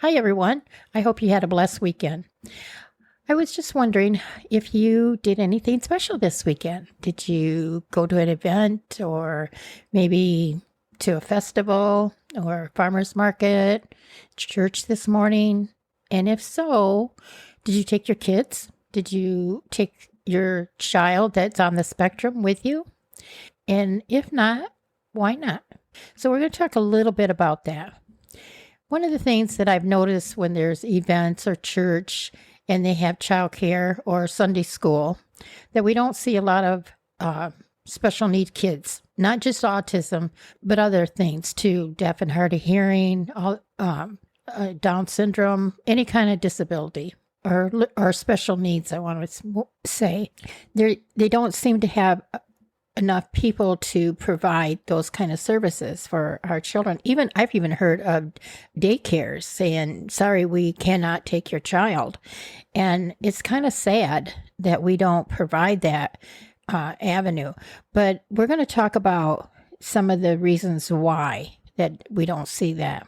Hi, everyone. I hope you had a blessed weekend. I was just wondering if you did anything special this weekend. Did you go to an event or maybe to a festival or farmer's market, church this morning? And if so, did you take your kids? Did you take your child that's on the spectrum with you? And if not, why not? So, we're going to talk a little bit about that. One of the things that I've noticed when there's events or church and they have childcare or Sunday school, that we don't see a lot of special need kids, not just autism, but other things too, deaf and hard of hearing, Down syndrome, any kind of disability or special needs, I want to say. They don't seem to have enough people to provide those kind of services for our children. I've even heard of daycares saying, sorry, we cannot take your child. And it's kind of sad that we don't provide that avenue. But we're going to talk about some of the reasons why that we don't see that.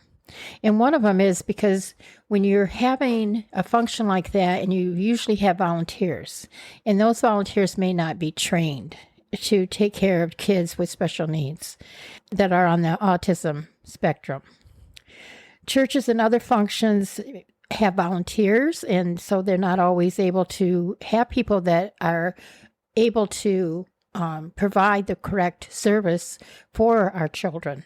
And one of them is because when you're having a function like that, and you usually have volunteers, and those volunteers may not be trained to take care of kids with special needs that are on the autism spectrum. Churches and other functions have volunteers, and so they're not always able to have people that are able to provide the correct service for our children.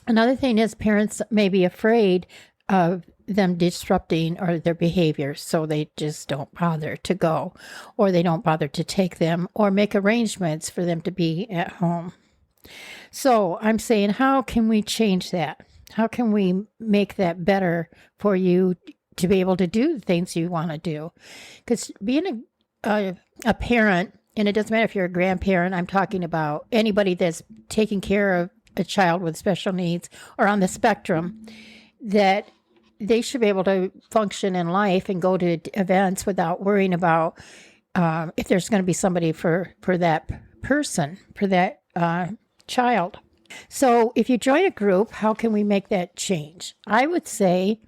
Another thing is parents may be afraid of them disrupting or their behavior, so they just don't bother to go, or they don't bother to take them or make arrangements for them to be at home. So I'm saying, how can we change that? How can we make that better for you to be able to do the things you want to do? Because being a parent, and it doesn't matter if you're a grandparent, I'm talking about anybody that's taking care of a child with special needs or on the spectrum, that they should be able to function in life and go to events without worrying about if there's going to be somebody for that person, for that child. So if you join a group, how can we make that change? I would say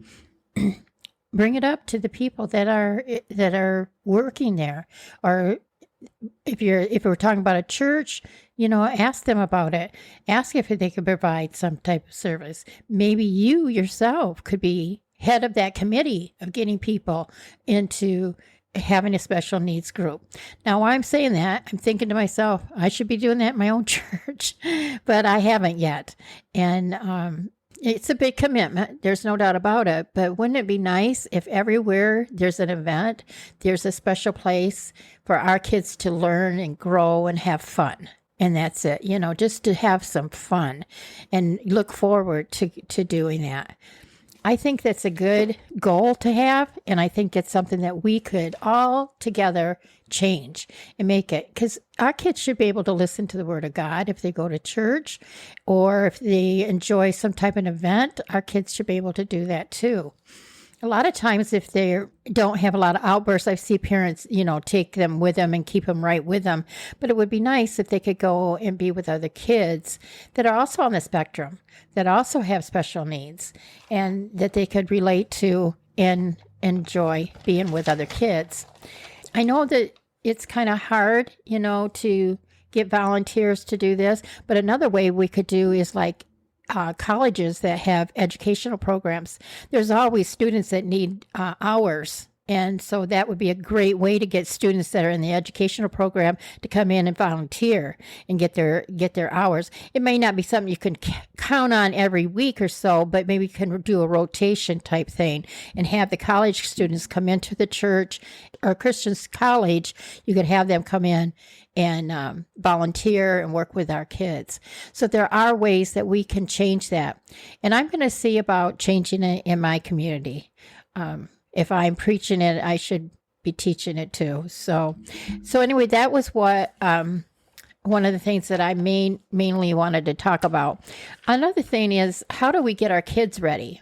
bring it up to the people that are working there. Or if we're talking about a church, ask them about it. Ask if they could provide some type of service. Maybe you yourself could be head of that committee of getting people into having a special needs group. Now, while I'm saying that, I'm thinking to myself, I should be doing that in my own church, but I haven't yet. And it's a big commitment. There's no doubt about it. But wouldn't it be nice if everywhere there's an event, there's a special place for our kids to learn and grow and have fun? And that's it, just to have some fun and look forward to doing that. I think that's a good goal to have, and I think it's something that we could all together change and make it, because our kids should be able to listen to the Word of God if they go to church, or if they enjoy some type of event, our kids should be able to do that too. A lot of times, if they don't have a lot of outbursts, I see parents, take them with them and keep them right with them. But it would be nice if they could go and be with other kids that are also on the spectrum, that also have special needs, and that they could relate to and enjoy being with other kids. I know that it's kind of hard, to get volunteers to do this, but another way we could do is like colleges that have educational programs. There's always students that need hours. And so that would be a great way to get students that are in the educational program to come in and volunteer and get their hours. It may not be something you can count on every week or so, but maybe you can do a rotation type thing and have the college students come into the church or Christian college. You could have them come in and volunteer and work with our kids. So there are ways that we can change that. And I'm going to see about changing it in my community. If I'm preaching it, I should be teaching it too. So anyway, that was what one of the things that I mainly wanted to talk about. Another thing is, how do we get our kids ready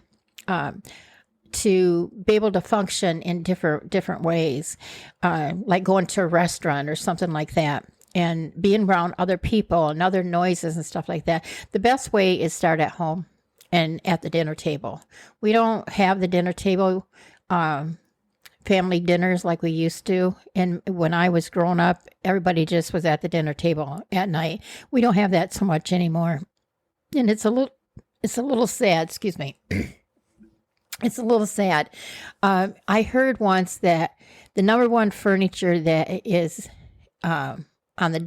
to be able to function in different ways, like going to a restaurant or something like that, and being around other people and other noises and stuff like that? The best way is start at home. and at the dinner table. We don't have the dinner table family dinners like we used to. And when I was growing up, everybody just was at the dinner table at night. We don't have that so much anymore. And it's a little sad, excuse me. It's a little sad. I heard once that the number one furniture that is on the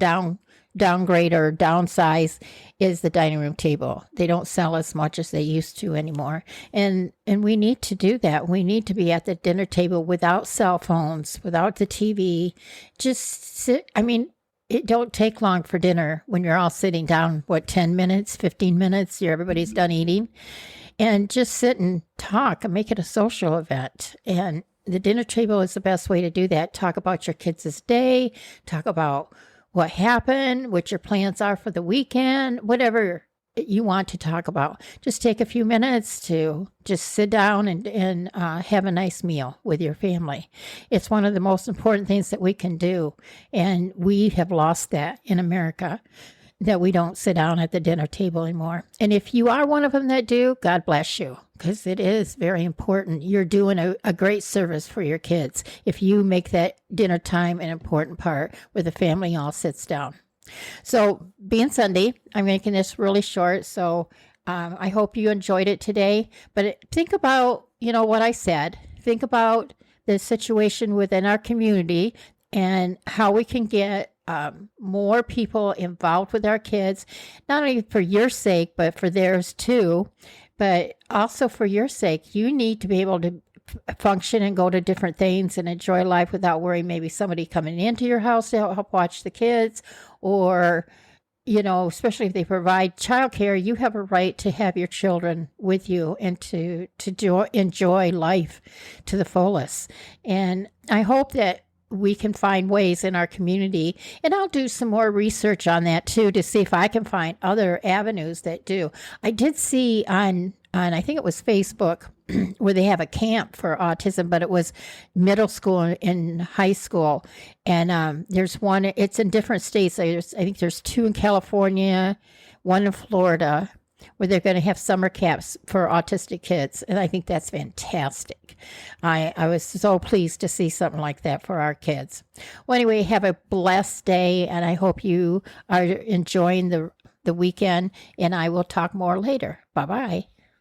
downgrade or downsize is the dining room table. They don't sell as much as they used to anymore. And we need to do that. We need to be at the dinner table without cell phones, without the TV. Just sit. I mean, it don't take long for dinner when you're all sitting down, 10 minutes, 15 minutes, everybody's done eating. And just sit and talk and make it a social event. And the dinner table is the best way to do that. Talk about your kids' day, talk about what happened, what your plans are for the weekend, whatever you want to talk about. Just take a few minutes to just sit down and have a nice meal with your family. It's one of the most important things that we can do. And we have lost that in America, that we don't sit down at the dinner table anymore. And if you are one of them that do, God bless you, because it is very important. You're doing a great service for your kids if you make that dinner time an important part where the family all sits down. So being Sunday, I'm making this really short. So I hope you enjoyed it today. But think about, what I said. Think about the situation within our community and how we can get more people involved with our kids, not only for your sake, but for theirs too. But also for your sake, you need to be able to function and go to different things and enjoy life without worrying maybe somebody coming into your house to help watch the kids, or, especially if they provide childcare, you have a right to have your children with you and to enjoy life to the fullest. And I hope that we can find ways in our community, and I'll do some more research on that too to see if I can find other avenues that do. I did see on I think it was Facebook where they have a camp for autism, but it was middle school and high school, and there's one. It's in different states. I think there's 2 in California, 1 in Florida, where they're going to have summer camps for autistic kids. And I think that's fantastic. I was so pleased to see something like that for our kids. Well, anyway, have a blessed day, and I hope you are enjoying the weekend, and I will talk more later. Bye-bye.